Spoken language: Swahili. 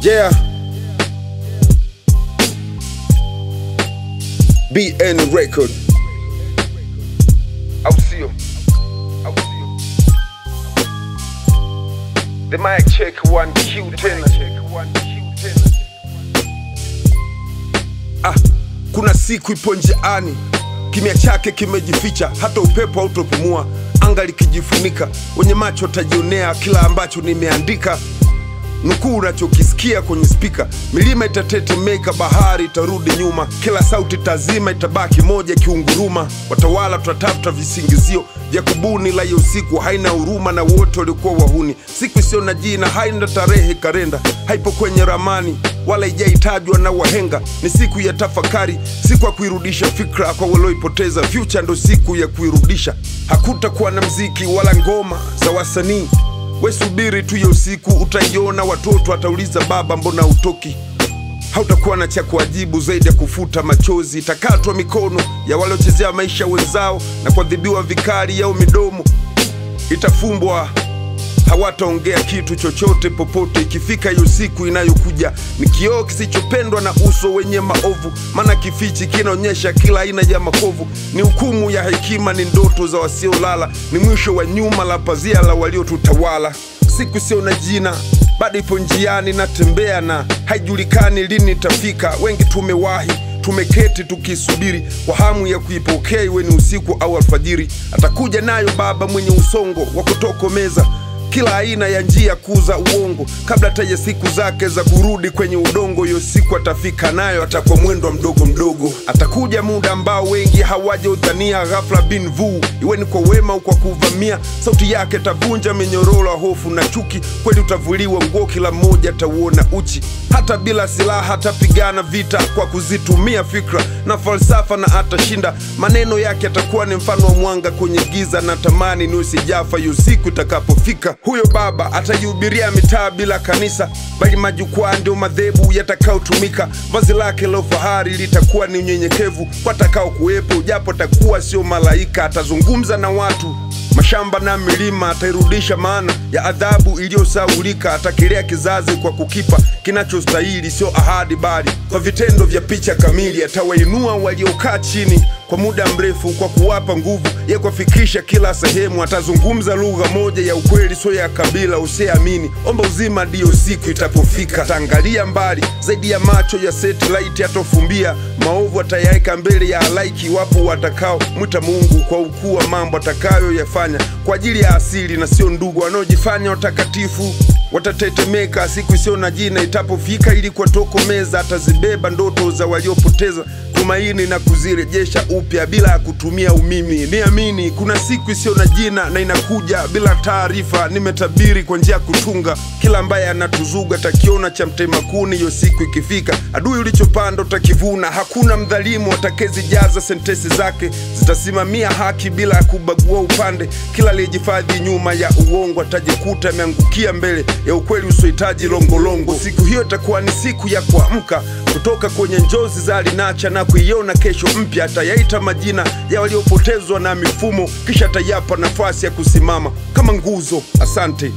Yeah. BN Record. Au sio? The mic check 1Q tena. Kuna siku ipo njiani, kimya chake kimejificha, hata upepo hautopumua, anga likijifunika, wenye macho tajionea kila ambacho nimeandika. Nukuu unachokisikia kwenye speaker, milima itatetemeka, bahari itarudi nyuma, kila sauti tazima itabaki moja kiunguruma. Watawala tutatafuta visingizio vya kubuni, la hiyo siku haina huruma na wote walikuwa wahuni. Siku isiyo na jina, haina tarehe kalenda, haipo kwenye ramani wala haijahitajwa na wahenga. Ni siku ya tafakari, siku ya kuirudisha fikra kwa walioipoteza. Future ndo siku ya kuirudisha. Hakutakuwa na mziki wala ngoma za wasanii. We subiri tu hiyo siku, utaiona. Watoto watauliza baba, mbona utoki? Hautakuwa na cha kuajibu zaidi ya kufuta machozi. Itakatwa mikono ya waliochezea maisha wenzao na kuadhibiwa vikali, yao midomo itafumbwa. Hawataongea kitu chochote popote. Ikifika hiyo siku inayokuja, ni kioo kisichopendwa na uso wenye maovu, maana kifichi kinaonyesha kila aina ya makovu. Ni hukumu ya hekima, ni ndoto za wasiolala, ni mwisho wa nyuma la pazia la waliotutawala. Siku sio na jina, bado ipo njiani, natembea na haijulikani lini itafika. Wengi tumewahi, tumeketi tukisubiri kwa hamu ya kuipokea, iwe ni usiku au alfajiri. Atakuja nayo baba mwenye usongo wa kutokomeza kila aina ya njia kuuza uongo, kabla taja siku zake za kurudi kwenye udongo. Hiyo siku atafika nayo, atakuwa mwendo mdogo mdogo. Atakuja muda ambao wengi hawaja udhania, ghafla bin vu, iwe ni kwa wema au kwa kuvamia. Sauti yake tavunja minyororo ya hofu na chuki, kweli utavuliwa nguo, kila mmoja atauona uchi. Hata bila silaha atapigana vita kwa kuzitumia fikra na falsafa, na atashinda. Maneno yake atakuwa ni mfano wa mwanga kwenye giza, na tamani ni usijafa hiyo siku itakapofika. Huyo baba atajihubiria mitaa bila kanisa, bali majukwaa ndio madhehebu yatakayotumika. Vazi lake la fahari litakuwa ni unyenyekevu watakao kuwepo, japo atakuwa sio malaika. Atazungumza na watu, mashamba na milima, atairudisha maana ya adhabu iliyosahaulika. Atakilea kizazi kwa kukipa kinachostahili, sio ahadi bali kwa vitendo vya picha kamili. Atawainua waliokaa chini kwa muda mrefu kwa kuwapa nguvu ya kufikisha kila sehemu. Atazungumza lugha moja ya ukweli, sio ya kabila. Usiamini, omba uzima, ndio siku itapofika. Ataangalia mbali zaidi ya macho ya satellite, atofumbia maovu, atayaweka mbele ya halaiki. Wapo watakao mwita Mungu kwa ukuu wa mambo atakayoyafanya kwa ajili ya asili na sio ndugu. Wanaojifanya watakatifu watatetemeka siku isiyo na jina itapofika, ili kuwatokomeza. Atazibeba ndoto za waliopoteza tumaini na kuzirejesha upya bila ya kutumia umimi. Niamini, kuna siku isiyo na jina na inakuja bila taarifa. Nimetabiri kwa njia ya kutunga, kila ambaye anatuzuga takiona cha mtema kuni. Hiyo siku ikifika, adui ulichopanda utakivuna. Hakuna mdhalimu atakezijaza sentensi zake, zitasimamia haki bila kubagua upande. Kila aliyejifadhi nyuma ya uongo atajikuta ameangukia mbele ya ukweli usiohitaji longolongo. Siku hiyo itakuwa ni siku ya kuamka kutoka kwenye njozi za alinacha na kuiona kesho mpya. Atayaita majina ya waliopotezwa na mifumo, kisha atayapa nafasi ya kusimama kama nguzo. Asante.